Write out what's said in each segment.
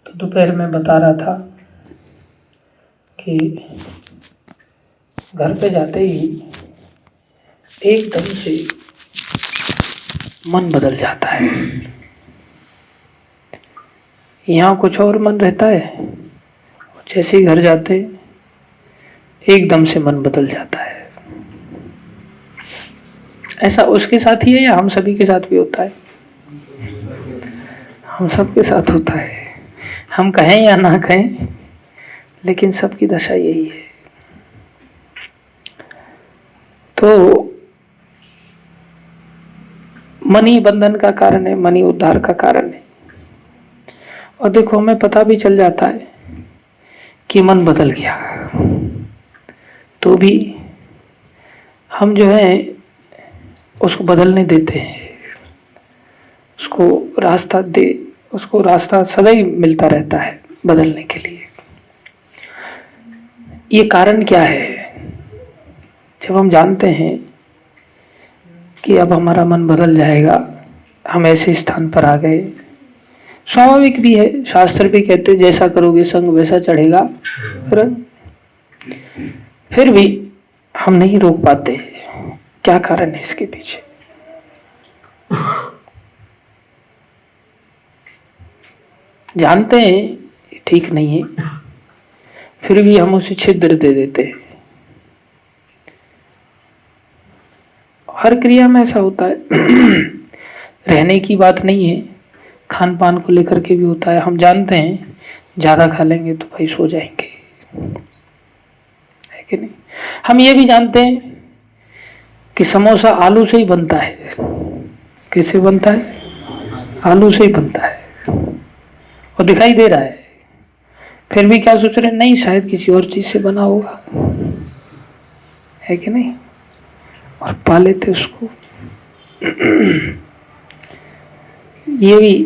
तो दोपहर में बता रहा था कि घर पे जाते ही एकदम से मन बदल जाता है। यहाँ कुछ और मन रहता है, जैसे ही घर जाते एकदम से मन बदल जाता है। ऐसा उसके साथ ही है या हम सभी के साथ भी होता है? हम सबके साथ होता है। हम कहें या ना कहें, लेकिन सबकी दशा यही है। तो मन ही बंधन का कारण है, मन ही उद्धार का कारण है। और देखो, हमें पता भी चल जाता है कि मन बदल गया, तो भी हम जो है उसको बदलने देते हैं। उसको रास्ता सदैव मिलता रहता है बदलने के लिए। ये कारण क्या है? जब हम जानते हैं कि अब हमारा मन बदल जाएगा, हम ऐसे स्थान पर आ गए, स्वाभाविक भी है, शास्त्र भी कहते जैसा करोगे संग वैसा चढ़ेगा रंग, फिर भी हम नहीं रोक पाते। क्या कारण है इसके पीछे? जानते हैं ठीक नहीं है, फिर भी हम उसे छिद्र दे देते हैं। हर क्रिया में ऐसा होता है। रहने की बात नहीं है, खान पान को लेकर के भी होता है। हम जानते हैं ज्यादा खा लेंगे तो भाई सो जाएंगे, है कि नहीं? हम ये भी जानते हैं कि समोसा आलू से ही बनता है। किससे बनता है? आलू से ही बनता है, और दिखाई दे रहा है। फिर भी क्या सोच रहे हैं? नहीं, शायद किसी और चीज से बना होगा, है कि नहीं? और पा लेते उसको। ये भी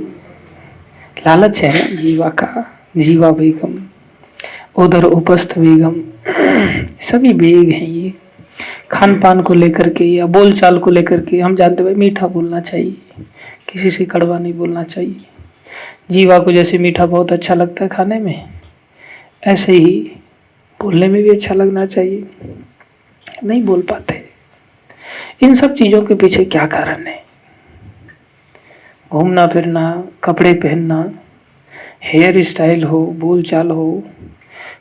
लालच है ना जीवा का। जीवा बेगम, उधर उपस्थ बेगम, सभी बेग हैं ये। खान पान को लेकर के या बोल चाल को लेकर के हम जानते भाई मीठा बोलना चाहिए, किसी से कड़वा नहीं बोलना चाहिए। जीवा को जैसे मीठा बहुत अच्छा लगता है खाने में, ऐसे ही बोलने में भी अच्छा लगना चाहिए। नहीं बोल पाते। इन सब चीजों के पीछे क्या कारण है? घूमना फिरना, कपड़े पहनना, हेयर स्टाइल हो, बोल चाल हो,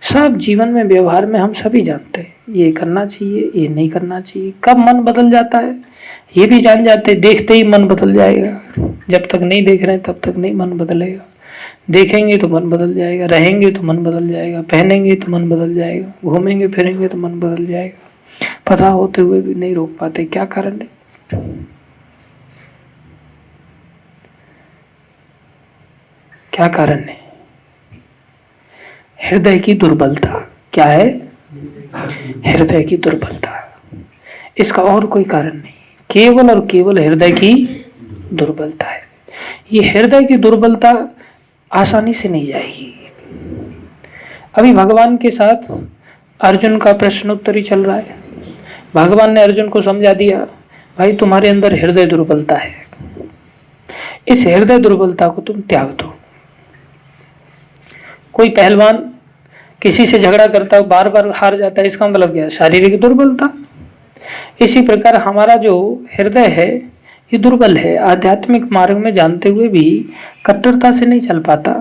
सब जीवन में व्यवहार में हम सभी जानते हैं ये करना चाहिए, ये नहीं करना चाहिए। कब मन बदल जाता है ये भी जान जाते, देखते ही मन बदल जाएगा। जब तक नहीं देख रहे तब तक नहीं मन बदलेगा। देखेंगे तो मन बदल जाएगा, रहेंगे तो मन बदल जाएगा, पहनेंगे तो मन बदल जाएगा, घूमेंगे फिरेंगे तो मन बदल जाएगा। पता होते हुए भी नहीं रोक पाते। क्या कारण है? क्या कारण है? हृदय की दुर्बलता। क्या है? हृदय की दुर्बलता। इसका और कोई कारण नहीं, केवल और केवल हृदय की दुर्बलता है। ये हृदय की दुर्बलता आसानी से नहीं जाएगी। अभी भगवान के साथ अर्जुन का प्रश्नोत्तरी चल रहा है। भगवान ने अर्जुन को समझा दिया, भाई तुम्हारे अंदर हृदय दुर्बलता है, इस हृदय दुर्बलता को तुम त्याग दो। कोई पहलवान किसी से झगड़ा करता है, बार बार हार जाता है, इसका मतलब क्या है? शारीरिक दुर्बलता। इसी प्रकार हमारा जो हृदय है ये दुर्बल है। आध्यात्मिक मार्ग में जानते हुए भी कट्टरता से नहीं चल पाता।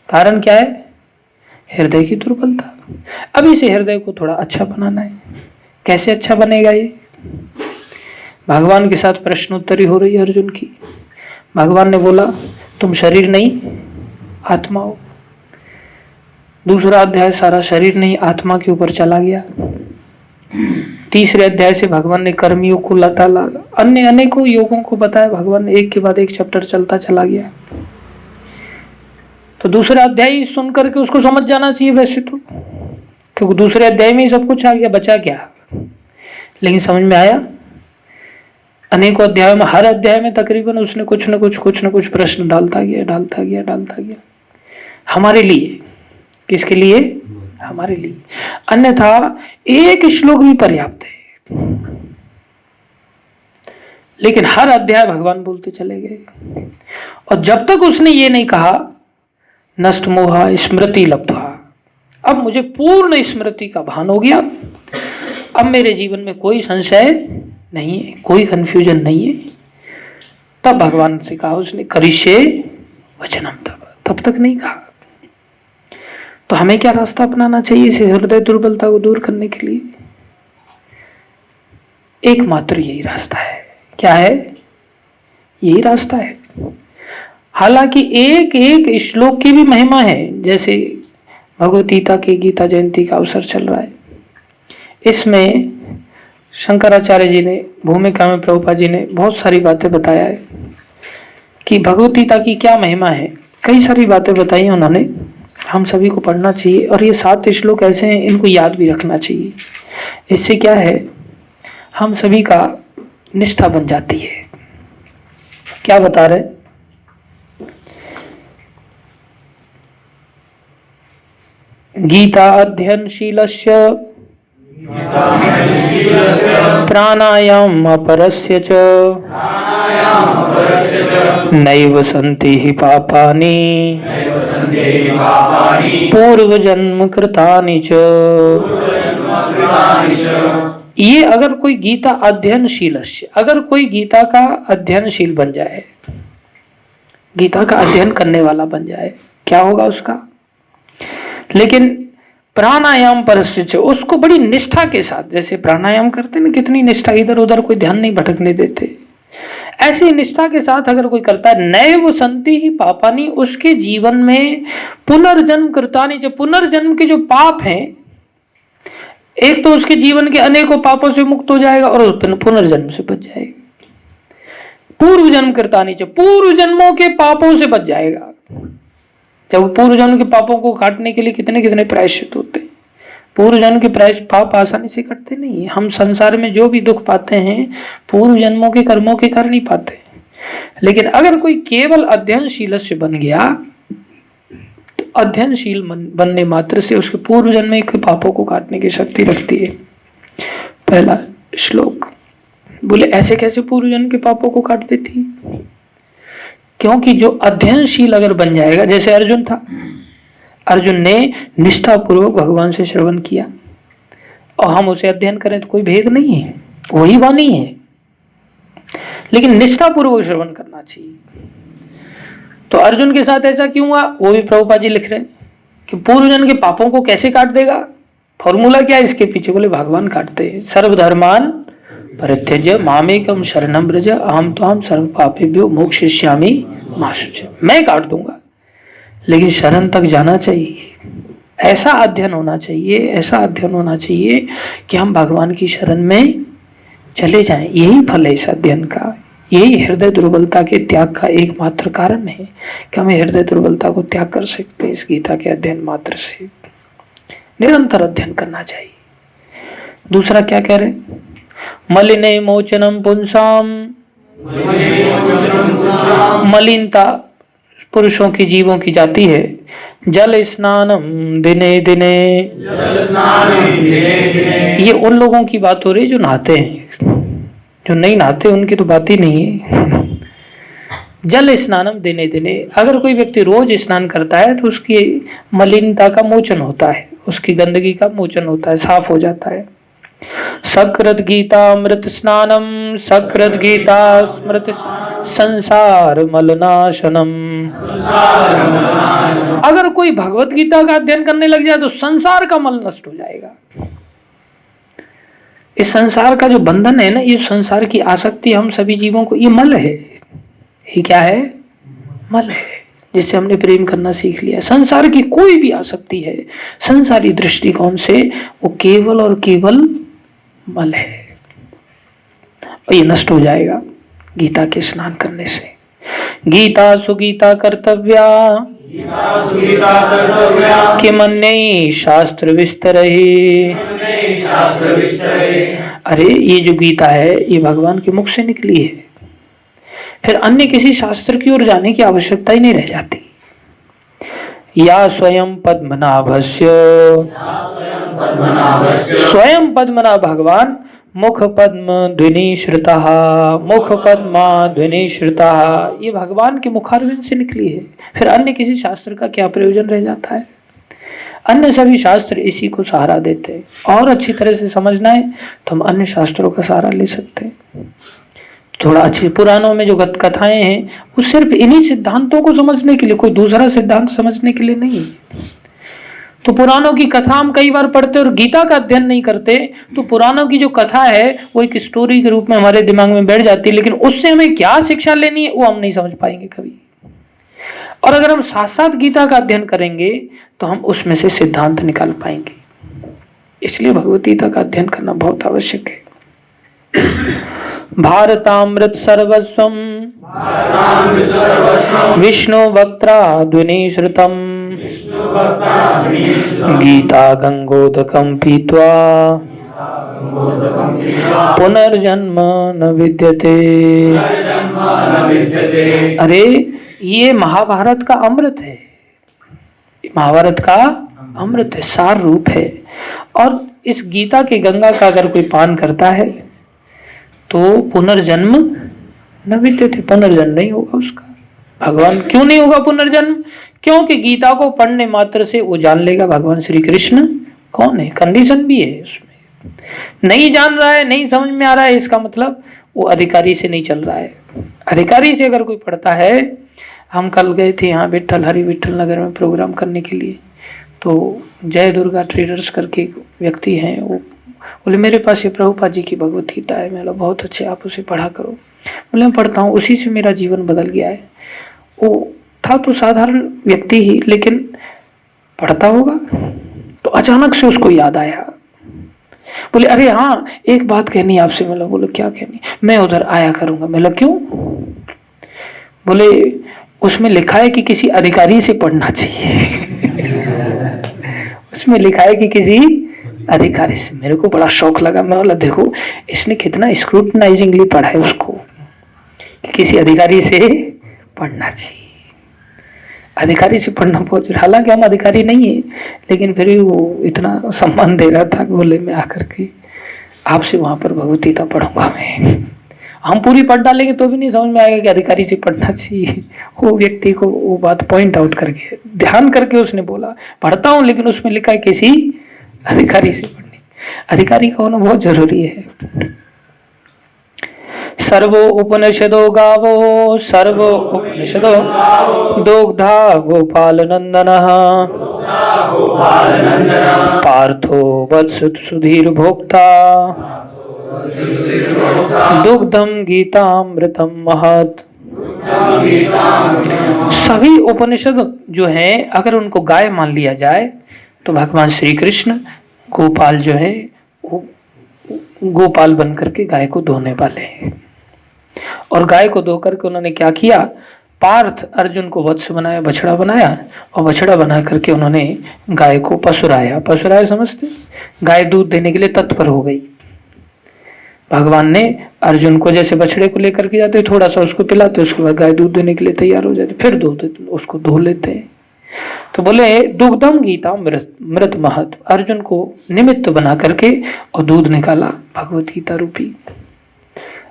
कारण क्या है? हृदय की दुर्बलता। अब इस हृदय को थोड़ा अच्छा बनाना है। कैसे अच्छा बनेगा ये? भगवान के साथ प्रश्नोत्तरी हो रही है अर्जुन की। भगवान ने बोला तुम शरीर नहीं आत्मा हो। दूसरा अध्याय सारा शरीर नहीं आत्मा के ऊपर चला गया। तीसरे अध्याय से भगवान ने कर्मयोग को लटाला, अन्य अनेकों योगों को बताया। भगवान ने एक के बाद एक चैप्टर चलता चला गया। तो दूसरा अध्याय सुन करके उसको समझ जाना चाहिए वैसे तो, क्योंकि दूसरे अध्याय में ही सब कुछ आ गया, बचा क्या? लेकिन समझ में आया? अनेकों अध्यायों में, हर अध्याय में तकरीबन उसने कुछ न कुछ प्रश्न डालता गया हमारे लिए। किसके लिए? हमारे लिए। अन्यथा एक श्लोक भी पर्याप्त है, लेकिन हर अध्याय भगवान बोलते चले गए। और जब तक उसने ये नहीं कहा नष्ट मोहा स्मृति लब्ध्वा। अब मुझे पूर्ण स्मृति का भान हो गया, अब मेरे जीवन में कोई संशय नहीं है, कोई कंफ्यूजन नहीं है। तब भगवान से कहा उसने, करिष्ये वचनम। तब तक नहीं कहा। तो हमें क्या रास्ता अपनाना चाहिए इस हृदय दुर्बलता को दूर करने के लिए? एकमात्र यही रास्ता है। क्या है? यही रास्ता है। हालांकि एक एक श्लोक की भी महिमा है। जैसे भगवद गीता के गीता जयंती का अवसर चल रहा है, इसमें शंकराचार्य जी ने भूमिका में प्रभुपाद जी ने बहुत सारी बातें बताया है कि भगवद गीता की क्या महिमा है। कई सारी बातें बताई उन्होंने, हम सभी को पढ़ना चाहिए। और ये 7 श्लोक ऐसे हैं, इनको याद भी रखना चाहिए। इससे क्या है, हम सभी का निष्ठा बन जाती है। क्या बता रहे? गीता अध्ययनशीलस्य प्राणायाम अपरस्य च नैव सन्ति हि पापानि पूर्व जन्म कृतानि च। ये अगर कोई गीता अध्ययनशील, अगर कोई गीता का अध्ययनशील बन जाए, गीता का अध्ययन करने वाला बन जाए, क्या होगा उसका? लेकिन प्राणायाम परस्य, उसको बड़ी निष्ठा के साथ, जैसे प्राणायाम करते हैं ना, कितनी निष्ठा, इधर उधर कोई ध्यान नहीं भटकने देते, ऐसी निष्ठा के साथ अगर कोई करता है, नैव सन्ति ही पापानि, उसके जीवन में पुनर्जन्म कृतानि, जो पुनर्जन्म के जो पाप हैं, एक तो उसके जीवन के अनेकों पापों से मुक्त हो जाएगा और पुनर्जन्म से बच जाएगा। पूर्व जन्म कृतानि, पूर्व जन्मों के पापों से बच जाएगा। जब पूर्व जन्म के पापों को काटने के लिए कितने कितने प्रायश्चित होते हैं। पूर्व जन्म के पाप आसानी से कटते नहीं है। हम संसार में जो भी दुख पाते हैं पूर्व जन्मों के कर्मों के कारण ही पाते हैं। लेकिन अगर कोई केवल अध्ययनशील से बन गया, तो अध्ययनशील बनने मात्र से उसके पूर्व जन्म के पापों को काटने की शक्ति रखती है। पहला श्लोक बोले, ऐसे कैसे पूर्व जन्म के पापों को काट देती है? क्योंकि जो अध्ययनशील अगर बन जाएगा, जैसे अर्जुन था, अर्जुन ने निष्ठापूर्वक भगवान से श्रवण किया, और हम उसे अध्ययन करें तो कोई भेद नहीं है, वही वाणी है, लेकिन निष्ठापूर्वक श्रवण करना चाहिए। तो अर्जुन के साथ ऐसा क्यों हुआ, वो भी प्रभुपाद जी लिख रहे हैं कि पूर्व जन्म के पापों को कैसे काट देगा। फॉर्मूला क्या है इसके पीछे? बोले भगवान काटते हैं। सर्वधर्मान परित्यज्य मामेकम शरणं व्रज अहम त्वां सर्व पापेभ्यो मोक्षयिष्यामि मा शुचि। मैं काट दूंगा, लेकिन शरण तक जाना चाहिए। ऐसा अध्ययन होना चाहिए, ऐसा अध्ययन होना चाहिए कि हम भगवान की शरण में चले जाएं। यही फल है इस अध्ययन का। यही हृदय दुर्बलता के त्याग का एकमात्र कारण है कि हमें हृदय दुर्बलता को त्याग कर सकते हैं इस गीता के अध्ययन मात्र से। निरंतर अध्ययन करना चाहिए। दूसरा क्या कह रहे? मलिने मोचनम पुंसाम, मलिनता पुरुषों की जीवों की जाती है। जल स्नानम दिने दिने, ये उन लोगों की बात हो रही जो नहाते हैं, जो नहीं नहाते उनकी तो बात ही नहीं है। जल स्नानम दिने दिने, अगर कोई व्यक्ति रोज स्नान करता है तो उसकी मलिनता का मोचन होता है, उसकी गंदगी का मोचन होता है, साफ हो जाता है। सकृत गीता अमृत स्नानम, सकृत गीता स्मृति संसार मलनाशनम। अगर कोई भगवत गीता का अध्ययन करने लग जाए तो संसार का मल नष्ट हो जाएगा। इस संसार का जो बंधन है ना, ये संसार की आसक्ति हम सभी जीवों को, ये मल है। ये क्या है? मल है, जिससे हमने प्रेम करना सीख लिया। संसार की कोई भी आसक्ति है संसारी दृष्टिकोण से, वो केवल और केवल मल है, और ये नष्ट हो जाएगा गीता के स्नान करने से। गीता सुगीता कर्तव्या किमन्यै शास्त्र विस्तरहि। अरे ये जो गीता है ये भगवान के मुख से निकली है, फिर अन्य किसी शास्त्र की ओर जाने की आवश्यकता ही नहीं रह जाती। या स्वयं पद्मनाभस्य, स्वयं पद्मनाभ भगवान मुख पद्म ध्वनिश्रुतः, मुख पद्मा ध्वनिश्रुतः, ये भगवान के मुखारविंद से निकली है। फिर अन्य किसी शास्त्र का क्या प्रयोजन रह जाता है? अन्य सभी शास्त्र इसी को सहारा देते हैं। और अच्छी तरह से समझना है तो हम अन्य शास्त्रों का सहारा ले सकते हैं। थोड़ा अच्छी पुराणों में जो कथाएं हैं वो सिर्फ इन्हीं सिद्धांतों को समझने के लिए, कोई दूसरा सिद्धांत समझने के लिए नहीं है। तो पुराणों की कथा हम कई बार पढ़ते और गीता का अध्ययन नहीं करते तो पुराणों की जो कथा है वो एक स्टोरी के रूप में हमारे दिमाग में बैठ जाती है, लेकिन उससे हमें क्या शिक्षा लेनी है वो हम नहीं समझ पाएंगे कभी। और अगर हम साथ साथ गीता का अध्ययन करेंगे तो हम उसमें से सिद्धांत निकाल पाएंगे। इसलिए भगवत गीता का अध्ययन करना बहुत आवश्यक है। भारतामृत सर्वस्वम विष्णु वक्त्रा ध्वनि श्रुतम, गीता गंगोदकम पीत्वा पुनर्जन्म न विद्यते। अरे ये महाभारत का अमृत है, महाभारत का अमृत है, सार रूप है। और इस गीता के गंगा का अगर कोई पान करता है तो पुनर्जन्म न विद्यते, पुनर्जन्म नहीं होगा उसका। भगवान क्यों नहीं होगा पुनर्जन्म? क्योंकि गीता को पढ़ने मात्र से वो जान लेगा भगवान श्री कृष्ण कौन है। कंडीशन भी है उसमें, नहीं जान रहा है, नहीं समझ में आ रहा है, इसका मतलब वो अधिकारी से नहीं चल रहा है। अधिकारी से अगर कोई पढ़ता है, हम कल गए थे यहाँ विट्ठल हरि विट्ठल नगर में प्रोग्राम करने के लिए, तो जय दुर्गा ट्रेडर्स करके एक व्यक्ति हैं, वो बोले मेरे पास ये प्रभुपाद जी की भगवत गीता है। मैं बहुत अच्छे, आप उसे पढ़ा करो। बोले मैं पढ़ता हूँ, उसी से मेरा जीवन बदल गया है। वो था तो साधारण व्यक्ति ही, लेकिन पढ़ता होगा तो अचानक से उसको याद आया। बोले अरे हाँ एक बात कहनी आपसे। मतलब बोले क्या कहनी? मैं उधर आया करूंगा। मतलब क्यों? बोले उसमें लिखा है कि किसी अधिकारी से पढ़ना चाहिए। उसमें लिखा है कि किसी अधिकारी से। मेरे को बड़ा शौक लगा। मैं बोला देखो इसने कितना स्क्रूटनाइजिंगली पढ़ा है उसको, कि किसी अधिकारी से पढ़ना चाहिए। अधिकारी से पढ़ना बहुत, हालांकि हम अधिकारी नहीं है, लेकिन फिर भी वो इतना सम्मान दे रहा था कि बोले मैं आकर के आपसे वहां पर भगवत गीता पढ़ूंगा मैं। हम पूरी पढ़ डालेंगे तो भी नहीं समझ में आएगा कि अधिकारी से पढ़ना चाहिए। वो व्यक्ति को वो बात पॉइंट आउट करके, ध्यान करके उसने बोला पढ़ता हूँ, लेकिन उसमें लिखा है किसी अधिकारी से पढ़नी। अधिकारी का होना बहुत जरूरी है। सर्वो उपनिषदो गावो, सर्वो उपनिषदो दुग्धा गोपाल नंदनः, पार्थो वत्स सुधीर भोक्ता, दुग्धम गीतामृतम महत्। सभी उपनिषद जो हैं अगर उनको गाय मान लिया जाए तो भगवान श्री कृष्ण गोपाल जो है वो गोपाल बन करके गाय को धोने वाले हैं। और गाय को धो करके उन्होंने क्या किया? पार्थ अर्जुन को वत्स बनाया, बछड़ा बनाया, और बछड़ा बना करके उन्होंने गाय को पसुराया। पसुराया समझते? गाय दूध देने के लिए तत्पर हो गई। भगवान ने अर्जुन को जैसे बछड़े को लेकर के जाते, थोड़ा सा उसको पिलाते, उसके बाद गाय दूध देने के लिए तैयार हो जाती, फिर दूध उसको धो लेते हैं। तो बोले दुग्धम गीता मृत महत, अर्जुन को निमित्त बना करके और दूध निकाला भगवत गीता रूपी।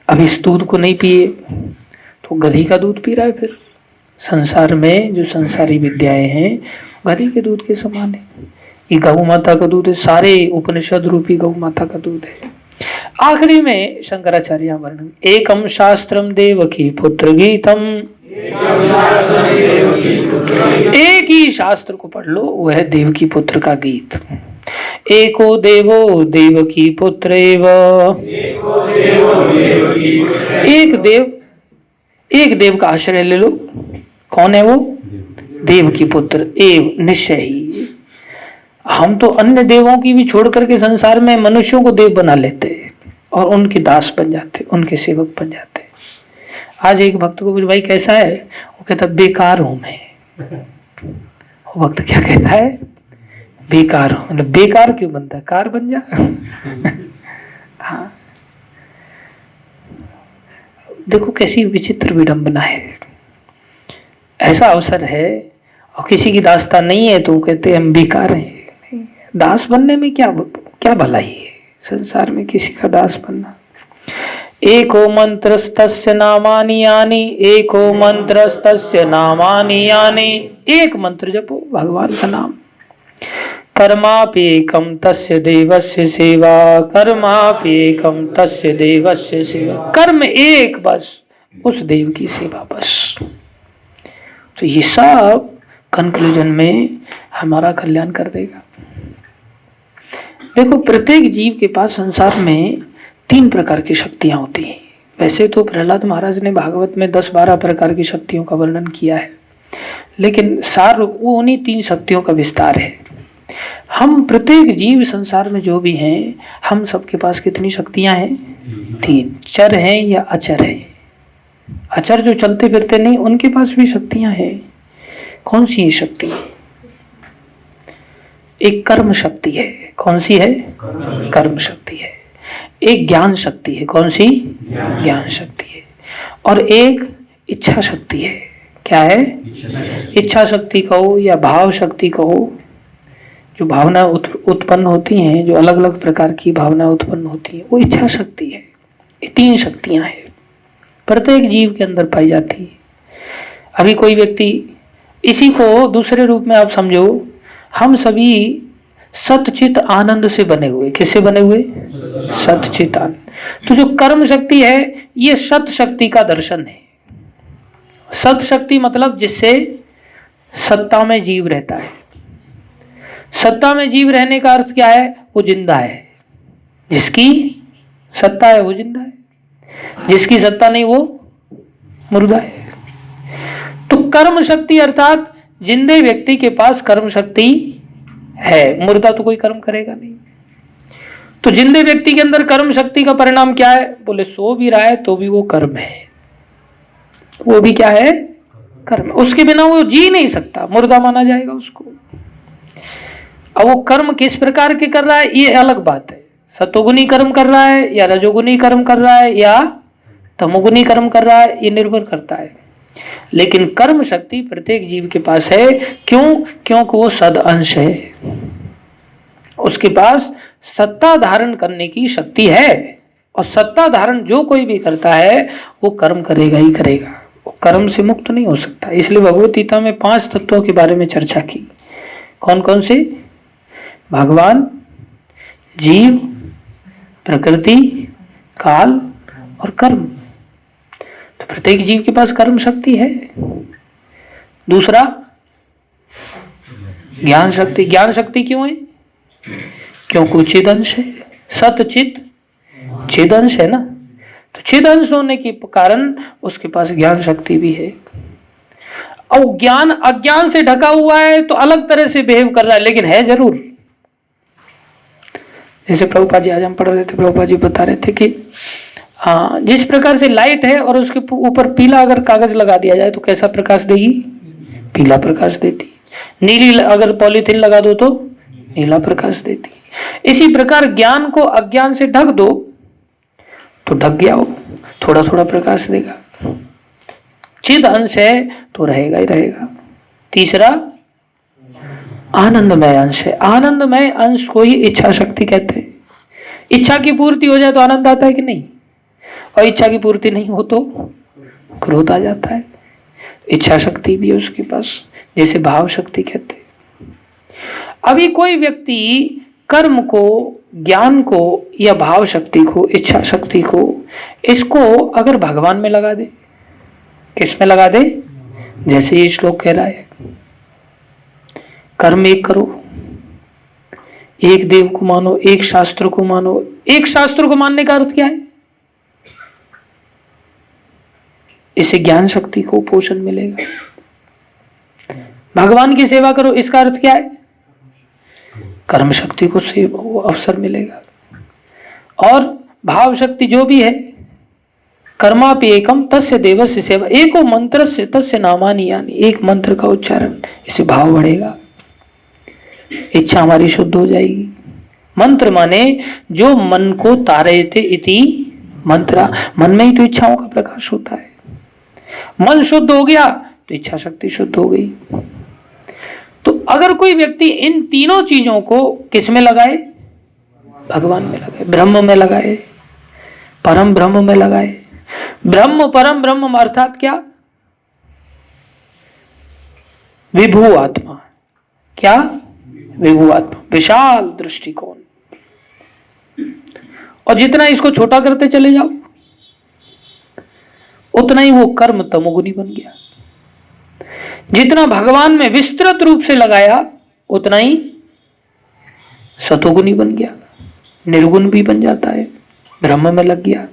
अब इस दूध को नहीं पिए तो गधी का दूध पी रहा है। फिर संसार में जो संसारी विद्याएं हैं गधी के दूध के समान है। ये गौ माता का दूध है, सारे उपनिषद रूपी गौ माता का दूध है। आखिरी में शंकराचार्य वर्णन, एकम शास्त्रम देवकी पुत्र गीतम, एक ही शास्त्र को पढ़ लो, वह है देवकी पुत्र का गीत। एको देवो देवकी पुत्र एव, एक देव का आश्रय ले लो। कौन है वो? देवकी पुत्र एव, निश्चय ही। हम तो अन्य देवों की भी छोड़ करके संसार में मनुष्यों को देव बना लेते और उनके दास बन जाते, उनके सेवक बन जाते। आज एक भक्त को पूछ भाई कैसा है? वो कहता बेकार हूं मैं। वो भक्त क्या कहता है? बेकार हूं। मतलब बेकार क्यों बनता है? कार बन जा। हाँ देखो कैसी विचित्र विडंबना है। ऐसा अवसर है और किसी की दास्ता नहीं है तो कहते हम बेकार हैं। दास बनने में क्या भलाई है? संसार में किसी का दास बनना। एको मंत्रस्तस्य नामानि यानि, एको मंत्रस्तस्य नामानि यानि, एक मंत्र जपो भगवान का नाम। कर्माप्येकं तस्य देवस्य सेवा, कर्माप्येकं तस्य देवस्य सेवा, कर्म एक बस, उस देव की सेवा बस। तो ये सब कंक्लूजन में हमारा कल्याण कर देगा। देखो, प्रत्येक जीव के पास संसार में 3 प्रकार की शक्तियां होती हैं। वैसे तो प्रहलाद महाराज ने भागवत में 10-12 प्रकार की शक्तियों का वर्णन किया है, लेकिन सार वो उन्हीं 3 शक्तियों का विस्तार है। हम प्रत्येक जीव संसार में जो भी हैं, हम सबके पास कितनी शक्तियां हैं? 3। चर हैं या अचर है? अचर जो चलते फिरते नहीं, उनके पास भी शक्तियां हैं। कौन सी शक्ति? एक कर्म शक्ति है। कौन सी है? कर्म शक्ति है। एक ज्ञान शक्ति है। कौन सी? ज्ञान शक्ति है। और एक इच्छा शक्ति है। क्या है? इच्छा शक्ति कहो या भाव शक्ति कहो, जो भावना उत्पन्न होती हैं, जो अलग अलग प्रकार की भावना उत्पन्न होती है, वो इच्छा शक्ति है। ये 3 शक्तियां हैं, प्रत्येक जीव के अंदर पाई जाती है। अभी कोई व्यक्ति, इसी को दूसरे रूप में आप समझो, हम सभी सतचित आनंद से बने हुए। किससे बने हुए? सतचित आनंद। तो जो कर्म शक्ति है, ये सत शक्ति का दर्शन है। सत शक्ति मतलब जिससे सत्ता में जीव रहता है। सत्ता में जीव रहने का अर्थ क्या है? वो जिंदा है। जिसकी सत्ता है वो जिंदा है, जिसकी सत्ता नहीं वो मुर्दा है। तो कर्म शक्ति अर्थात जिंदे व्यक्ति के पास कर्म शक्ति है, मुर्दा तो कोई कर्म करेगा नहीं। तो जिंदे व्यक्ति के अंदर कर्म शक्ति का परिणाम क्या है? बोले सो भी रहा है तो भी वो कर्म है। वो भी क्या है? कर्म। उसके बिना वो जी नहीं सकता, मुर्दा माना जाएगा उसको। अब वो कर्म किस प्रकार के कर रहा है, ये अलग बात है। सतोगुनी कर्म कर रहा है या रजोगुनी कर्म कर रहा है या तमोगुनी कर्म कर रहा है, ये निर्भर करता है। लेकिन कर्म शक्ति प्रत्येक जीव के पास है। क्यों? क्योंकि वो सद अंश है। उसके पास सत्ता धारण करने की शक्ति है, और सत्ता धारण जो कोई भी करता है वो कर्म करेगा ही करेगा, वो कर्म से मुक्त नहीं हो सकता। इसलिए भगवत गीता में 5 तत्वों के बारे में चर्चा की। कौन कौन से? भगवान, जीव, प्रकृति, काल और कर्म। तो प्रत्येक जीव के पास कर्म शक्ति है। दूसरा, ज्ञान शक्ति। ज्ञान शक्ति क्यों है? क्योंकि चिदंश है। सतचित चिदंश है ना, तो चिदंश होने के कारण उसके पास ज्ञान शक्ति भी है। और ज्ञान अज्ञान से ढका हुआ है तो अलग तरह से बिहेव कर रहा है, लेकिन है जरूर। जैसे प्रभुपाद जी आज हम पढ़ रहे थे, प्रभुपाद जी बता रहे थे कि हाँ, जिस प्रकार से लाइट है और उसके ऊपर पीला अगर कागज लगा दिया जाए तो कैसा प्रकाश देगी? पीला प्रकाश देती। नीली अगर पॉलीथीन लगा दो तो नीला प्रकाश देती। इसी प्रकार ज्ञान को अज्ञान से ढक दो तो ढक गया हो, थोड़ा थोड़ा प्रकाश देगा। चिद अंश है तो रहेगा ही रहेगा। तीसरा, आनंदमय अंश है। आनंदमय अंश को ही इच्छा शक्ति कहते हैं। इच्छा की पूर्ति हो जाए तो आनंद आता है कि नहीं? और इच्छा की पूर्ति नहीं हो तो क्रोध आ जाता है। इच्छा शक्ति भी है उसके पास, जैसे भाव शक्ति कहते हैं। अभी कोई व्यक्ति कर्म को, ज्ञान को या भाव शक्ति को, इच्छा शक्ति को, इसको अगर भगवान में लगा दे, किस में लगा दे? जैसे ये श्लोक कह रहा है, कर्म एक करो, एक देव को मानो, एक शास्त्र को मानो। एक शास्त्र को मानने का अर्थ क्या है? इससे ज्ञान शक्ति को पोषण मिलेगा। भगवान की सेवा करो, इसका अर्थ क्या है? कर्म शक्ति को अवसर मिलेगा। और भाव शक्ति जो भी है, कर्मापि एकम तस्य देवस्य सेवा, एको मंत्रस्य तस्य नामानि यानि, एक मंत्र का उच्चारण, इससे भाव बढ़ेगा, इच्छा हमारी शुद्ध हो जाएगी। मंत्र माने जो मन को तारयते इति मंत्रा, मन में ही तो इच्छाओं का प्रकाश होता है। मन शुद्ध हो गया तो इच्छा शक्ति शुद्ध हो गई। तो अगर कोई व्यक्ति इन तीनों चीजों को किस में लगाए? भगवान में लगाए, ब्रह्म में लगाए, परम ब्रह्म में लगाए। ब्रह्म परम ब्रह्म अर्थात क्या? विभु आत्मा। क्या? विभु आत्मा, विशाल दृष्टिकोण। और जितना इसको छोटा करते चले जाओ उतना ही वो कर्म तमोगुनी बन गया। जितना भगवान में विस्तृत रूप से लगाया उतना ही सतोगुनी बन गया, निर्गुण भी बन जाता है, ब्रह्म में लग गया।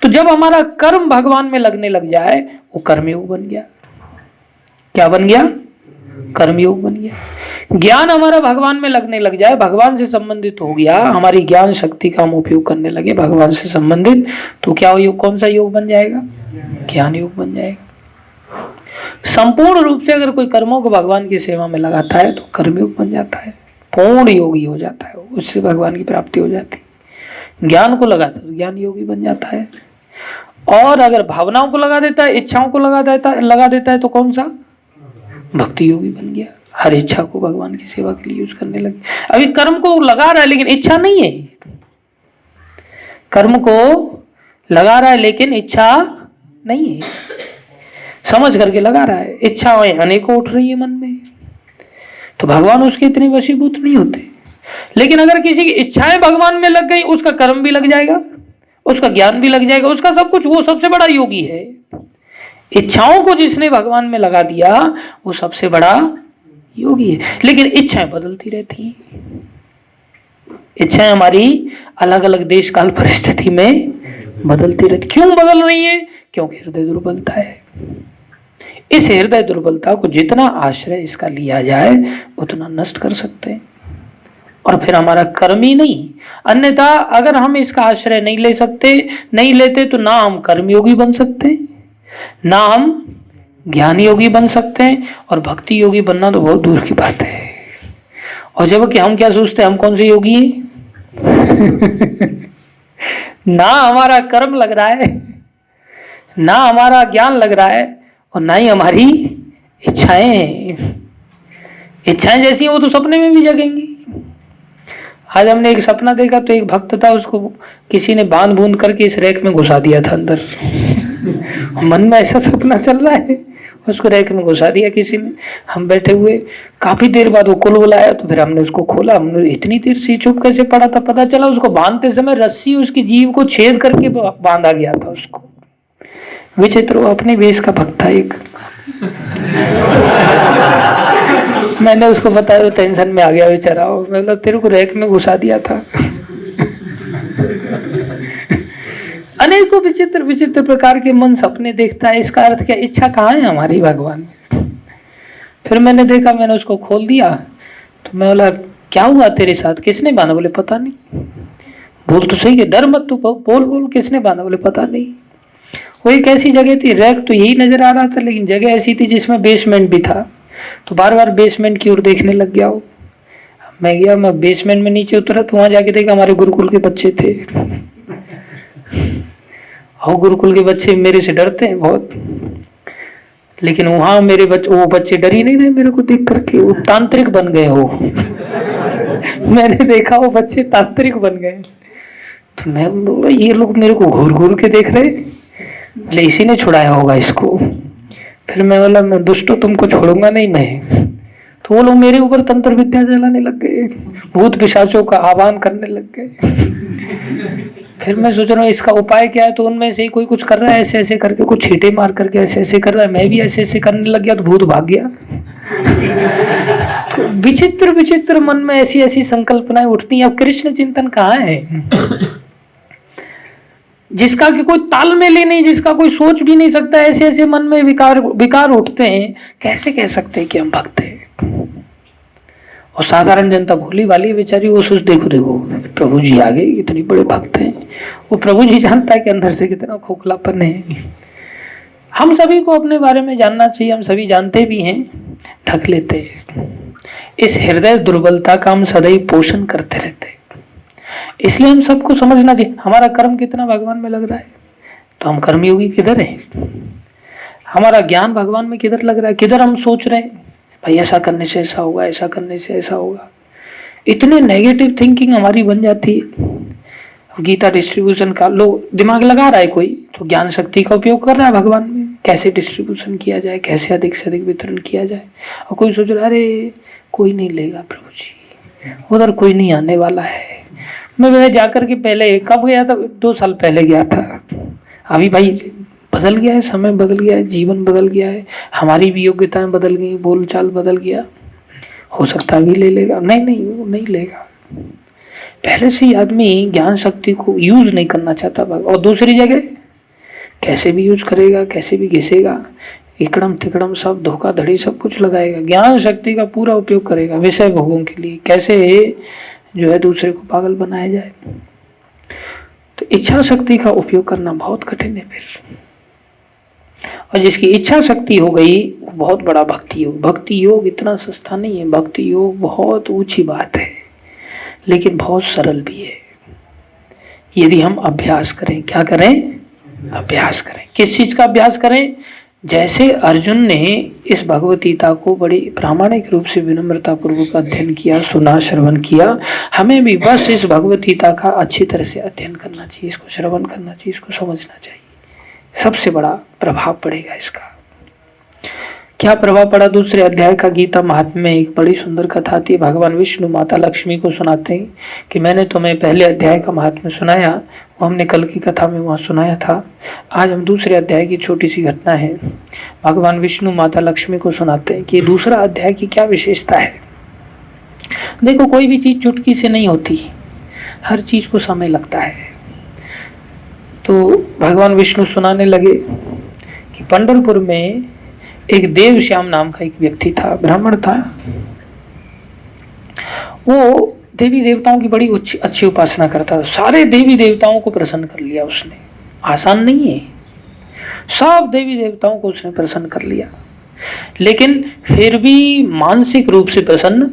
तो जब हमारा कर्म भगवान में लगने लग जाए वो कर्मयोग बन गया। क्या बन गया? कर्मयोग बन गया। ज्ञान हमारा भगवान में लगने लग जाए, भगवान से संबंधित हो गया, हमारी ज्ञान शक्ति का हम उपयोग करने लगे भगवान से संबंधित, तो क्या योग, कौन सा योग बन जाएगा? ज्ञान योग बन जाएगा। संपूर्ण रूप से अगर कोई कर्मों को भगवान की सेवा में लगाता है तो कर्मयोग बन जाता है, पूर्ण योगी हो जाता है, उससे भगवान की प्राप्ति हो जाती है। ज्ञान को लगाता है तो ज्ञान योगी बन जाता है। और अगर भावनाओं को लगा देता है, इच्छाओं को लगा देता है तो कौन सा? भक्ति योगी बन गया। हर इच्छा को भगवान की सेवा के लिए यूज करने लगे। अभी कर्म को लगा रहा है लेकिन इच्छा नहीं है, कर्म को लगा रहा है लेकिन इच्छा नहीं है, समझ करके लगा रहा है, इच्छाएं अनेकों उठ रही है मन में, तो भगवान उसके इतने वशीभूत नहीं होते। लेकिन अगर किसी की इच्छाएं भगवान में लग गई, उसका कर्म भी लग जाएगा, उसका ज्ञान भी लग जाएगा, उसका सब कुछ, वो सबसे बड़ा योगी है। इच्छाओं को जिसने भगवान में लगा दिया वो सबसे बड़ा योगी है। लेकिन इच्छाएं बदलती रहती हैं, इच्छाएं हमारी अलग अलग देश काल परिस्थिति में बदलती रहती। क्यों बदल रही है? क्योंकि हृदय दुर्बलता है। इस हृदय दुर्बलता को जितना आश्रय इसका लिया जाए उतना नष्ट कर सकते हैं, और फिर हमारा कर्म ही नहीं। अन्यथा अगर हम इसका आश्रय नहीं लेते तो ना हम कर्मयोगी बन सकते, ना हम ज्ञान योगी बन सकते हैं, और भक्ति योगी बनना तो बहुत दूर की बात है। और जबकि हम क्या सोचते हैं, हम कौन से योगी हैं? ना हमारा कर्म लग रहा है, ना हमारा ज्ञान लग रहा है, और ना ही हमारी इच्छाएं जैसी हैं वो तो सपने में भी जगेंगी। आज हमने एक सपना देखा तो एक भक्त था, उसको किसी ने बांध बूंद करके इस रैक में घुसा दिया था अंदर। मन में ऐसा सपना चल रहा है, उसको रैक में घुसा दिया किसी ने। हम बैठे हुए, काफी देर बाद वो कुल बुलाया तो फिर हमने उसको खोला। हमने इतनी देर से चुप कैसे पड़ा था, पता चला उसको बांधते समय रस्सी उसकी जीभ को छेद करके बांधा गया था उसको। विचित्र, वो अपने वेश का भक्त था एक। मैंने उसको बताया तो टेंशन में आ गया बेचारा। मैं बोला तेरे को रैक में घुसा दिया था। अनेकों विचित्र विचित्र प्रकार के मन सपने देखता है। इसका अर्थ क्या? इच्छा कहाँ है हमारी भगवान में? फिर मैंने देखा, मैंने उसको खोल दिया तो मैं बोला क्या हुआ तेरे साथ, किसने बांधा? बोले पता नहीं। बोल तो सही है, डर मत तू, बोल किसने बांधा? बोले पता नहीं। वो एक ऐसी जगह थी, रैक तो यही नजर आ रहा था लेकिन जगह ऐसी थी जिसमें बेसमेंट भी था, तो बार बार बेसमेंट की ओर देखने लग गया वो। मैं गया, मैं बेसमेंट में नीचे उतरा तो वहां जाके देखा हमारे गुरुकुल के बच्चे थे। और गुरुकुल के बच्चे मेरे से डरते हैं बहुत, लेकिन वहां मेरे वो बच्चे डर ही नहीं रहे मेरे को देख करके, वो तांत्रिक बन गए हो। मैंने देखा वो बच्चे तांत्रिक बन गए। तो मैं बोला ये लोग मेरे को घूर घूर के देख रहे, इसी ने छुड़ाया होगा इसको। फिर मैं बोला मैं दुष्टो तुमको छोड़ूंगा नहीं मैं। तो वो लोग मेरे ऊपर तंत्र विद्या चलाने लग गए, भूत पिशाचों का आह्वान करने लग गए। फिर मैं सोच रहा हूँ इसका उपाय क्या है, तो उनमें से ही कोई कुछ कर रहा है, ऐसे ऐसे करके कुछ छींटे मार करके ऐसे ऐसे कर रहा है, मैं भी ऐसे ऐसे करने लग गया तो भूत भाग गया। तो विचित्र विचित्र मन में ऐसी ऐसी संकल्पनाएं उठती हैं। अब कृष्ण चिंतन कहाँ है? जिसका कि कोई तालमेल ही नहीं, जिसका कोई सोच भी नहीं सकता, ऐसे ऐसे मन में विकार उठते हैं। कैसे कह सकते हैं कि हम भक्त हैं? और साधारण जनता भोली वाली बेचारी, वो सोच देखो प्रभु जी आ गए, इतने बड़े भक्त हैं। वो प्रभु जी जानता है कि अंदर से कितना खोखलापन है। हम सभी को अपने बारे में जानना चाहिए, हम सभी जानते भी हैं, ढक लेते हैं। इस हृदय दुर्बलता का हम सदैव पोषण करते रहते हैं। इसलिए हम सबको समझना चाहिए हमारा कर्म कितना भगवान में लग रहा है, तो हम कर्मयोगी किधर है, हमारा ज्ञान भगवान में किधर लग रहा है, किधर हम सोच रहे हैं भाई ऐसा करने से ऐसा होगा, ऐसा करने से ऐसा होगा। इतने नेगेटिव थिंकिंग हमारी बन जाती है। गीता डिस्ट्रीब्यूशन का लोग दिमाग लगा रहा है, कोई तो ज्ञान शक्ति का उपयोग कर रहा है भगवान में, कैसे डिस्ट्रीब्यूशन किया जाए, कैसे अधिक से अधिक वितरण किया जाए। और कोई सोच रहा अरे कोई नहीं लेगा प्रभु जी, उधर कोई नहीं आने वाला है। मैं जाकर के पहले कब गया था, 2 साल पहले गया था। अभी भाई बदल गया है, समय बदल गया है, जीवन बदल गया है, हमारी भी योग्यताएं बदल गई, बोलचाल बदल गया। हो सकता है भी ले लेगा, नहीं वो नहीं लेगा। पहले से ही आदमी ज्ञान शक्ति को यूज नहीं करना चाहता, और दूसरी जगह कैसे भी यूज करेगा, कैसे भी घिसेगा, इकड़म तिकड़म सब धोखाधड़ी सब कुछ लगाएगा। ज्ञान शक्ति का पूरा उपयोग करेगा विषय भोगों के लिए, कैसे जो है दूसरे को पागल बनाया जाए। तो इच्छा शक्ति का उपयोग करना बहुत कठिन है फिर। और जिसकी इच्छा शक्ति हो गई वो बहुत बड़ा भक्ति योग। भक्ति योग इतना सस्ता नहीं है, भक्ति योग बहुत ऊंची बात है, लेकिन बहुत सरल भी है यदि हम अभ्यास करें। क्या करें? अभ्यास करें। किस चीज का अभ्यास करें? जैसे अर्जुन ने इस भगवत गीता को बड़ी प्रामाणिक रूप से विनम्रता पूर्वक अध्ययन किया, सुना, श्रवण किया, हमें भी बस इस भगवत गीता का अच्छी तरह से अध्ययन करना चाहिए, इसको श्रवण करना चाहिए, इसको समझना चाहिए। सबसे बड़ा प्रभाव पड़ेगा इसका। क्या प्रभाव पड़ा? दूसरे अध्याय का गीता महात्म्य में एक बड़ी सुंदर कथा आती है। भगवान विष्णु माता लक्ष्मी को सुनाते हैं कि मैंने तुम्हें पहले अध्याय का महात्म्य सुनाया, वो हमने कल की कथा में वहाँ सुनाया था। आज हम दूसरे अध्याय की छोटी सी घटना है, भगवान विष्णु माता लक्ष्मी को सुनाते हैं कि दूसरा अध्याय की क्या विशेषता है। देखो, कोई भी चीज चुटकी से नहीं होती, हर चीज को समय लगता है। तो भगवान विष्णु सुनाने लगे कि पंढरपुर में एक देवश्याम नाम का एक व्यक्ति था, ब्राह्मण था। वो देवी देवताओं की बड़ी अच्छी उपासना करता था, सारे देवी देवताओं को प्रसन्न कर लिया उसने। आसान नहीं है, सब देवी देवताओं को उसने प्रसन्न कर लिया, लेकिन फिर भी मानसिक रूप से प्रसन्न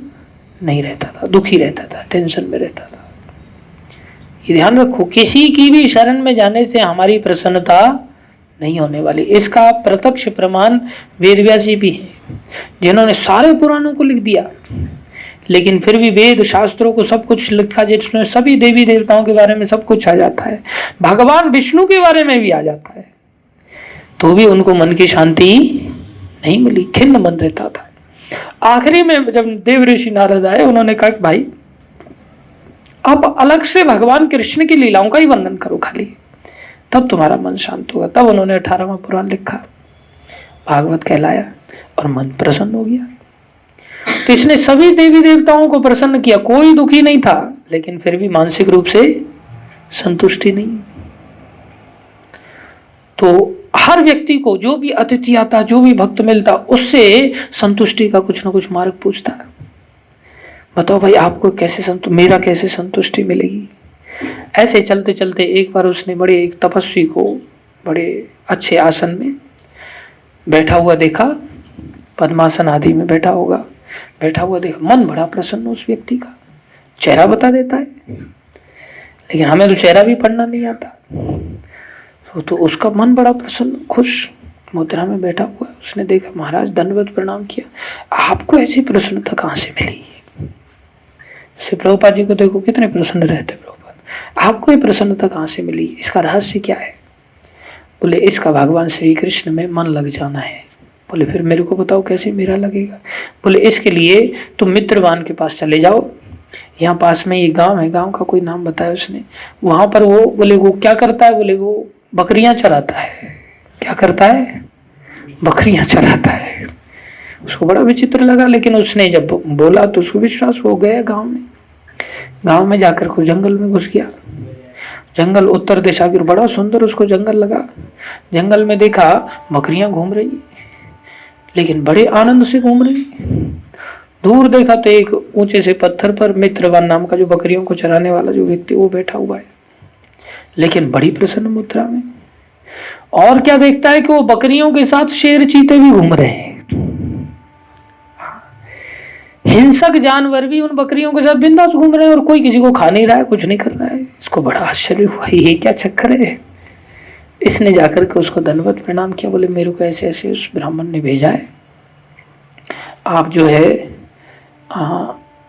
नहीं रहता था, दुखी रहता था, टेंशन में रहता था। ये ध्यान रखो, किसी की भी शरण में जाने से हमारी प्रसन्नता नहीं होने वाली। इसका प्रत्यक्ष प्रमाण वेदव्यासी भी है, जिन्होंने सारे पुराणों को लिख दिया, लेकिन फिर भी वेद शास्त्रों को सब कुछ लिखा जिसमें सभी देवी देवताओं के बारे में सब कुछ आ जाता है, भगवान विष्णु के बारे में भी आ जाता है, तो भी उनको मन की शांति नहीं मिली, खिन्न मन रहता था। आखिरी में जब देव ऋषि नारद आए, उन्होंने कहा कि भाई आप अलग से भगवान कृष्ण की लीलाओं का ही वर्णन करो खाली, तब तुम्हारा मन शांत होगा। तब उन्होंने 18वां पुराण लिखा, भागवत कहलाया, और मन प्रसन्न हो गया। तो इसने सभी देवी देवताओं को प्रसन्न किया, कोई दुखी नहीं था, लेकिन फिर भी मानसिक रूप से संतुष्टि नहीं। तो हर व्यक्ति को जो भी अतिथि आता, जो भी भक्त मिलता, उससे संतुष्टि का कुछ ना कुछ मार्ग पूछता। बताओ भाई, आपको कैसे मेरा कैसे संतुष्टि मिलेगी? ऐसे चलते चलते एक बार उसने बड़े एक तपस्वी को बड़े अच्छे आसन में बैठा हुआ देखा, पद्मासन आदि में बैठा हुआ देखा। मन बड़ा प्रसन्न उस व्यक्ति का, चेहरा बता देता है, लेकिन हमें तो चेहरा भी पढ़ना नहीं आता। तो उसका मन बड़ा प्रसन्न, खुश, मुद्रा में बैठा हुआ। उसने देखा, महाराज दंडवत प्रणाम किया, आपको ऐसी प्रसन्नता कहाँ से मिली? श्री प्रभुपाद जी को देखो कितने प्रसन्न रहते प्रभुपाद, आपको ये प्रसन्नता कहाँ से मिली? इसका रहस्य क्या है? बोले इसका भगवान श्री कृष्ण में मन लग जाना है। बोले फिर मेरे को बताओ कैसे मेरा लगेगा? बोले इसके लिए तुम मित्रवान के पास चले जाओ, यहाँ पास में ये गांव है, गांव का कोई नाम बताया उसने, वहां पर वो, बोले वो क्या करता है? बोले वो बकरियां चराता है। क्या करता है? बकरियां चराता है। उसको बड़ा विचित्र लगा, लेकिन उसने जब बोला तो उसको विश्वास हो गया। गांव में जाकर कुछ जंगल में घुस गया। जंगल उत्तर दिशा की, बड़ा सुंदर उसको जंगल लगा। जंगल में देखा बकरियां घूम रही, लेकिन बड़े आनंद से घूम रही। दूर देखा तो एक ऊंचे से पत्थर पर मित्रवान नाम का जो बकरियों को चराने वाला जो व्यक्ति वो बैठा हुआ है, लेकिन बड़ी प्रसन्न मुद्रा में। और क्या देखता है कि वो बकरियों के साथ शेर चीते भी घूम रहे हैं। हिंसक जानवर भी उन बकरियों के साथ बिंदास घूम रहे हैं, और कोई किसी को खा नहीं रहा है, कुछ नहीं कर रहा है। इसको बड़ा आश्चर्य हुआ, ये क्या चक्कर है? इसने जाकर के उसको दंडवत प्रणाम किया। बोले मेरे को ऐसे ऐसे उस ब्राह्मण ने भेजा है, आप जो है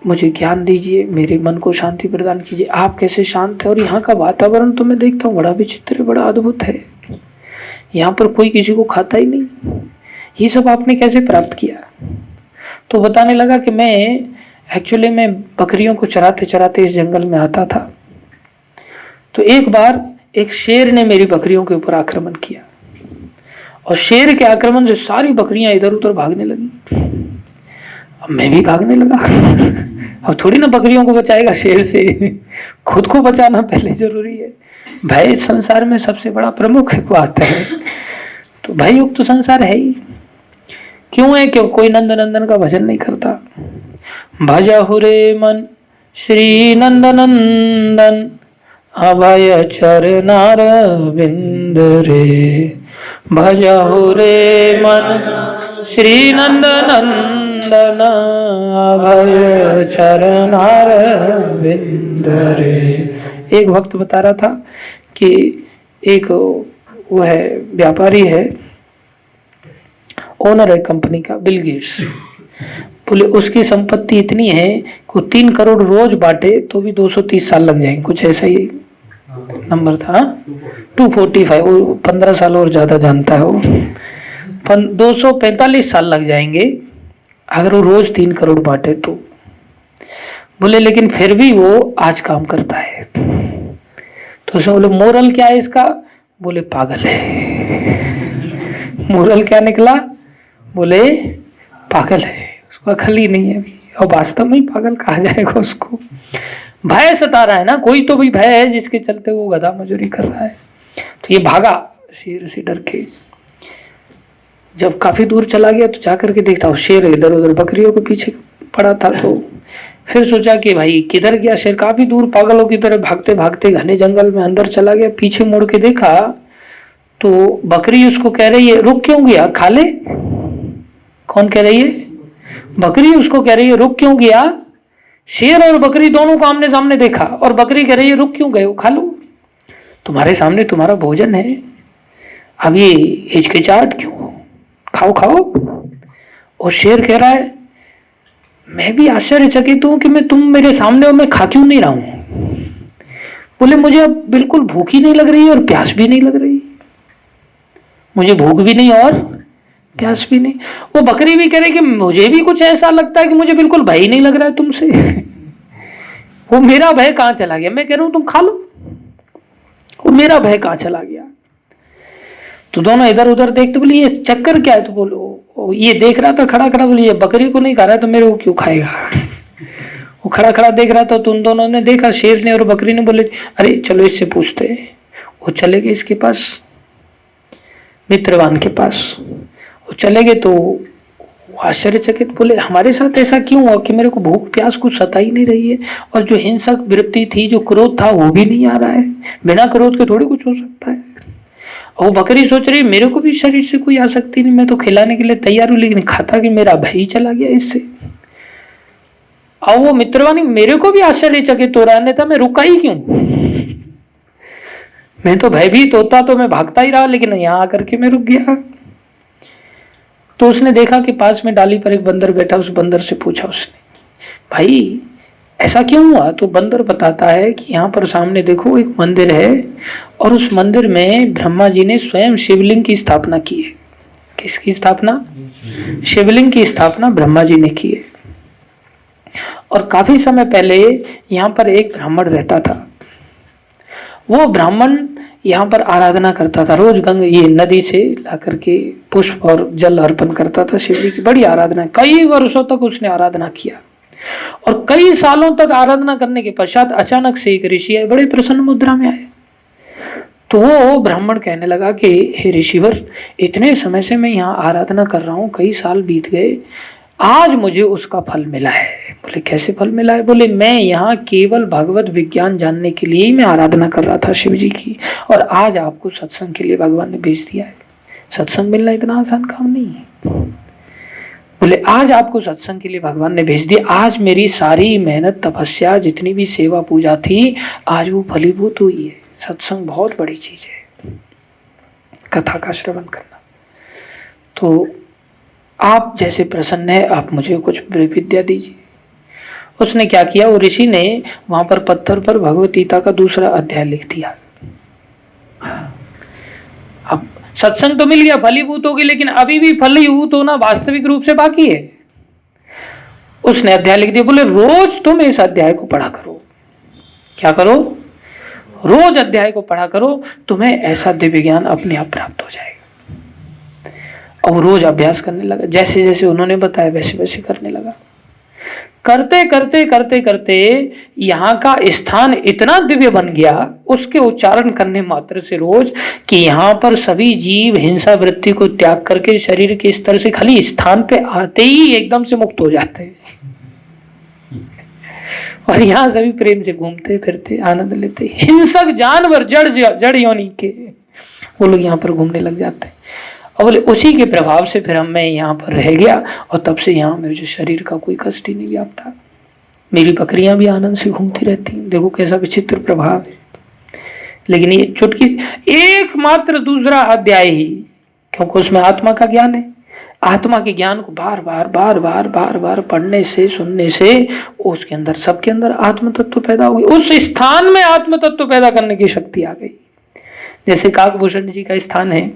मुझे ज्ञान दीजिए, मेरे मन को शांति प्रदान कीजिए। आप कैसे शांत है, और यहाँ का वातावरण तो मैं देखता हूँ बड़ा विचित्र है, बड़ा अद्भुत है। यहाँ पर कोई किसी को खाता ही नहीं। ये सब आपने कैसे प्राप्त किया? तो बताने लगा कि मैं एक्चुअली मैं बकरियों को चराते चराते इस जंगल में आता था, तो एक बार एक शेर ने मेरी बकरियों के ऊपर आक्रमण किया, और शेर के आक्रमण से सारी बकरियां इधर उधर भागने लगी। अब मैं भी भागने लगा। अब थोड़ी ना बकरियों को बचाएगा शेर से, खुद को बचाना पहले जरूरी है। भय संसार में सबसे बड़ा प्रमुख बात है। तो भय युक्त तो संसार है ही। क्यों है? क्यों कोई नंद नंदन का भजन नहीं करता। भजहु रे मन श्री नंद नंदन, अभय चरनार बिंद रे। भजहु रे मन श्री नंद नंदन, अभय चरनार बिंद रे। एक वक्त बता रहा था कि एक वो है, व्यापारी है, ओनर है कंपनी का, बिल गेट्स। बोले उसकी संपत्ति इतनी है कि 3 करोड़ रोज बांटे तो भी 230 साल लग जाएंगे, कुछ ऐसा ही नंबर था। 245, वो 15 साल और ज्यादा जानता है वो। 245 साल लग जाएंगे अगर वो रोज 3 करोड़ बांटे तो। बोले लेकिन फिर भी वो आज काम करता है। तो उसने बोले मोरल क्या है इसका? बोले पागल है। मोरल क्या निकला? बोले पागल है, उसको अकल ही नहीं है अभी, और वास्तव में ही पागल कहा जाएगा उसको। भय सता रहा है ना, कोई तो भी भय है जिसके चलते वो गधा मजूरी कर रहा है। तो ये भागा शेर से डर के। जब काफी दूर चला गया तो जाकर के देखता हूँ शेर इधर उधर बकरियों के पीछे पड़ा था। तो फिर सोचा कि भाई किधर गया शेर? काफी दूर पागलों की तरह भागते भागते घने जंगल में अंदर चला गया। पीछे मुड़ के देखा तो बकरी उसको कह रही है रुक क्यों गया, खा ले। कौन कह रही है? बकरी उसको कह रही है रुक क्यों गया। शेर और बकरी दोनों को आमने सामने देखा, और बकरी कह रही है रुक क्यों गए हो, खा लो, तुम्हारे सामने तुम्हारा भोजन है, अब ये हिचकिचाहट क्यों, खाओ खाओ। और शेर कह रहा है मैं भी आश्चर्यचकित हूं कि तुम मेरे सामने हो, मैं खा क्यों नहीं रहा हूं। बोले मुझे अब बिल्कुल भूख ही नहीं लग रही और प्यास भी नहीं लग रही, मुझे भूख भी नहीं और प्यास भी नहीं। वो बकरी भी कह रही कि मुझे भी कुछ ऐसा लगता है कि मुझे बिल्कुल भय ही नहीं लग रहा है तुमसे। वो मेरा भय कहां चला गया? मैं कह रहा हूं तुम खा लो, वो मेरा भय कहां चला गया? तो दोनों इधर उधर देखते, बोले ये चक्कर क्या है? तो बोलो ये देख रहा था खड़ा खड़ा, बोले ये बकरी को नहीं खा रहा तो मेरे को क्यों खाएगा। वो खड़ा खड़ा देख रहा था। तो उन दोनों ने देखा, शेर ने और बकरी ने, बोले अरे चलो इससे पूछते हैं। वो चले गए इसके पास, मित्रवान के पास। वो चले गए तो आश्चर्यचकित, बोले हमारे साथ ऐसा क्यों हुआ कि मेरे को भूख प्यास कुछ सता ही नहीं रही है, और जो हिंसक वृत्ति थी, जो क्रोध था, वो भी नहीं आ रहा है। बिना क्रोध के थोड़ी कुछ हो सकता है। और बकरी सोच रही मेरे को भी शरीर से कोई आसक्ति नहीं, मैं तो खिलाने के लिए तैयार हूं, लेकिन खाता कि मेरा भय चला गया इससे। और वो मित्रवानी मेरे को भी आश्चर्यचकित हो रहा है, था मैं रुका ही क्यों? मैं तो भयभीत होता तो मैं भागता ही रहा, लेकिन यहाँ आकर के मैं रुक गया। तो उसने देखा कि पास में डाली पर एक बंदर बैठा। उस बंदर से पूछा उसने, भाई ऐसा क्यों हुआ? तो बंदर बताता है कि यहाँ पर सामने देखो एक मंदिर है, और उस मंदिर में ब्रह्मा जी ने स्वयं शिवलिंग की स्थापना की है। किसकी स्थापना? शिवलिंग की स्थापना ब्रह्मा जी ने की है। और काफी समय पहले यहाँ पर एक ब्राह्मण रहता था। वो ब्राह्मण यहाँ पर आराधना करता था, रोज ये नदी से ला करके पुष्प और जल अर्पण करता था शिव जी की। बड़ी आराधना, कई वर्षों तक उसने आराधना किया, और कई सालों तक आराधना करने के पश्चात अचानक से एक ऋषि आए, बड़े प्रसन्न मुद्रा में आए। तो वो ब्राह्मण कहने लगा कि हे ऋषिवर, इतने समय से मैं यहाँ आराधना कर रहा हूँ, कई साल बीत गए, आज मुझे उसका फल मिला है। बोले कैसे फल मिला है? बोले मैं यहाँ केवल भगवत विज्ञान जानने के लिए ही मैं आराधना कर रहा था शिव जी की, और आज आपको सत्संग के लिए भगवान ने भेज दिया है। सत्संग मिलना इतना आसान काम नहीं है। बोले आज आपको सत्संग के लिए भगवान ने भेज दिया, आज मेरी सारी मेहनत तपस्या जितनी भी सेवा पूजा थी, आज वो फलीभूत हुई है। सत्संग बहुत बड़ी चीज है, कथा का श्रवण करना। तो आप जैसे प्रसन्न है, आप मुझे कुछ विद्या दीजिए। उसने क्या किया, वो ऋषि ने वहां पर पत्थर पर भगवत गीता का दूसरा अध्याय लिख दिया। अब सत्संग तो मिल गया, फलीभूत होगी, लेकिन अभी भी फलीभूत होना वास्तविक रूप से बाकी है। उसने अध्याय लिख दिया, बोले रोज तुम इस अध्याय को पढ़ा करो। क्या करो? रोज अध्याय को पढ़ा करो, तुम्हें ऐसा दिव्य ज्ञान अपने आप प्राप्त हो जाएगा। और रोज अभ्यास करने लगा, जैसे जैसे उन्होंने बताया वैसे वैसे करने लगा। करते करते करते करते यहाँ का स्थान इतना दिव्य बन गया, उसके उच्चारण करने मात्र से रोज, कि यहाँ पर सभी जीव हिंसा वृत्ति को त्याग करके शरीर के स्तर से खाली स्थान पे आते ही एकदम से मुक्त हो जाते हैं। और यहाँ सभी प्रेम से घूमते फिरते आनंद लेते। हिंसक जानवर जड़ योनि के वो लोग यहाँ पर घूमने लग जाते हैं। और बोले उसी के प्रभाव से फिर मैं यहाँ पर रह गया, और तब से यहाँ मेरे शरीर का कोई कष्ट ही नहीं व्यापता। मेरी बकरियां भी आनंद से घूमती रहती। देखो कैसा विचित्र प्रभाव है। लेकिन ये चुटकी एकमात्र दूसरा अध्याय ही, क्योंकि उसमें आत्मा का ज्ञान है। आत्मा के ज्ञान को बार बार बार बार बार बार पढ़ने से, सुनने से उसके अंदर, सबके अंदर आत्म तत्व पैदा हो गई। उस स्थान में आत्म तत्व पैदा करने की शक्ति आ गई। जैसे काकभूषण जी का स्थान है,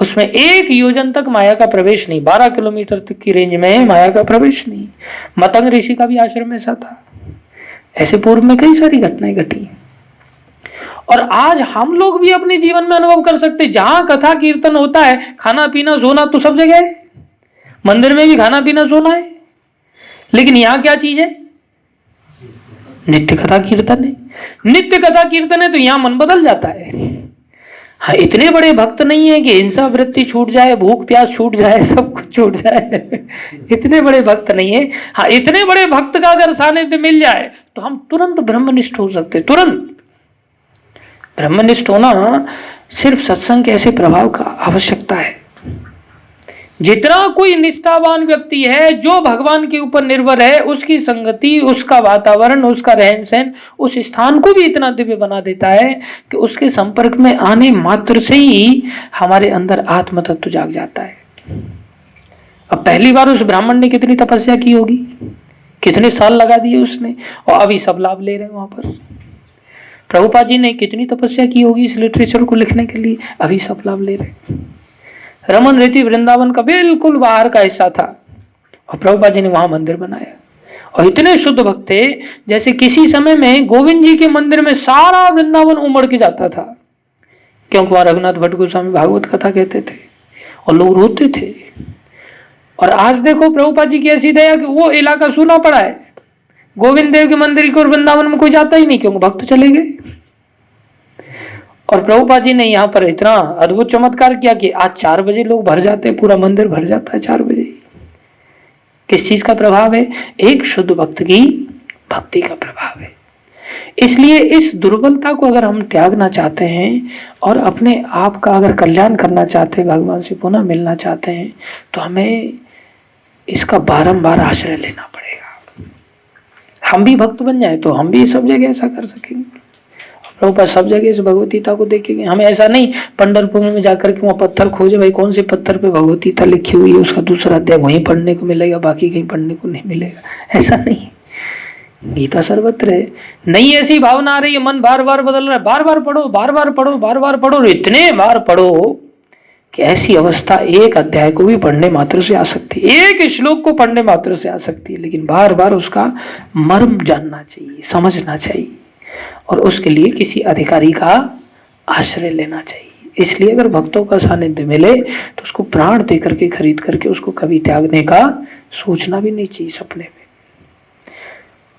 उसमें 1 योजन तक माया का प्रवेश नहीं, 12 किलोमीटर तक की रेंज में माया का प्रवेश नहीं। मतंग ऋषि का भी आश्रम ऐसा था। ऐसे पूर्व में कई सारी घटनाएं घटी, और आज हम लोग भी अपने जीवन में अनुभव कर सकते। जहां कथा कीर्तन होता है, खाना पीना सोना तो सब जगह है। मंदिर में भी खाना पीना सोना है, लेकिन यहाँ क्या चीज है? नित्य कथा कीर्तन है। नित्य कथा कीर्तन है तो यहाँ मन बदल जाता है। हाँ, इतने बड़े भक्त नहीं है कि हिंसा वृत्ति छूट जाए, भूख प्यास छूट जाए, सब कुछ छूट जाए। इतने बड़े भक्त नहीं है। हाँ, इतने बड़े भक्त का अगर सानिध्य मिल जाए तो हम तुरंत ब्रह्मनिष्ठ हो सकते। तुरंत ब्रह्मनिष्ठ होना सिर्फ सत्संग के ऐसे प्रभाव का आवश्यकता है। जितना कोई निष्ठावान व्यक्ति है, जो भगवान के ऊपर निर्भर है, उसकी संगति, उसका वातावरण, उसका रहन सहन उस स्थान को भी इतना दिव्य बना देता है कि उसके संपर्क में आने मात्र से ही हमारे अंदर आत्म तत्व जाग जाता है। अब पहली बार उस ब्राह्मण ने कितनी तपस्या की होगी, कितने साल लगा दिए उसने, और अभी सब लाभ ले रहे हैं वहां पर। प्रभुपाद जी ने कितनी तपस्या की होगी इस लिटरेचर को लिखने के लिए, अभी सब लाभ ले रहे हैं। रमन रेती वृंदावन का बिल्कुल बाहर का हिस्सा था, और प्रभुपाद जी ने वहां मंदिर बनाया। और इतने शुद्ध भक्त थे, जैसे किसी समय में गोविंद जी के मंदिर में सारा वृंदावन उमड़ के जाता था, क्योंकि वहां रघुनाथ भट्ट गोस्वामी भागवत कथा कहते थे और लोग रोते थे। और आज देखो प्रभुपाद जी की ऐसी दया कि वो इलाका सूना पड़ा है। गोविंद देव के मंदिर को वृंदावन में कोई जाता ही नहीं, क्योंकि भक्त चले गए। और प्रभुपाद जी ने यहाँ पर इतना अद्भुत चमत्कार किया कि आज 4 बजे लोग भर जाते हैं, पूरा मंदिर भर जाता है 4 बजे। किस चीज का प्रभाव है? एक शुद्ध भक्त की भक्ति का प्रभाव है। इसलिए इस दुर्बलता को अगर हम त्यागना चाहते हैं और अपने आप का अगर कल्याण करना चाहते हैं, भगवान से पुनः मिलना चाहते हैं, तो हमें इसका बारंबार आश्रय लेना पड़ेगा। हम भी भक्त बन जाए तो हम भी सब जगह ऐसा कर सकेंगे। प्रभुपाद सब जगह इस भगवत गीता को देखेंगे। हमें ऐसा नहीं पंढरपुर में जाकर के वहाँ पत्थर खोजे, भाई कौन से पत्थर पे भगवत गीता लिखी हुई है, उसका दूसरा अध्याय वहीं पढ़ने को मिलेगा, बाकी कहीं पढ़ने को नहीं मिलेगा। ऐसा नहीं, गीता सर्वत्र है। नहीं ऐसी भावना आ रही है, मन बार बार बदल रहा है, बार बार पढ़ो, बार बार पढ़ो, बार बार पढ़ो, इतने बार पढ़ो कि ऐसी अवस्था एक अध्याय को भी पढ़ने मात्र से आ सकती है, एक श्लोक को पढ़ने मात्र से आ सकती है। लेकिन बार बार उसका मर्म जानना चाहिए, समझना चाहिए, और उसके लिए किसी अधिकारी का आश्रय लेना चाहिए। इसलिए अगर भक्तों का सानिध्य मिले तो उसको प्राण दे करके, खरीद करके उसको कभी त्यागने का सोचना भी नहीं चाहिए सपने में।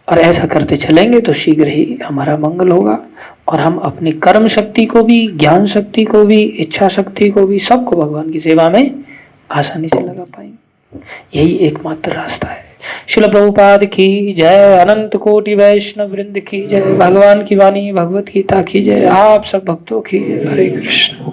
और ऐसा करते चलेंगे तो शीघ्र ही हमारा मंगल होगा, और हम अपनी कर्म शक्ति को भी, ज्ञान शक्ति को भी, इच्छा शक्ति को भी, सबको भगवान की सेवा में आसानी से लगा पाएंगे। यही एकमात्र रास्ता है। श्रील प्रभुपाद की जय, अनंत कोटि वैष्णव वृंद की जय, भगवान की वाणी भगवत गीता की जय, आप सब भक्तों की हरे कृष्ण।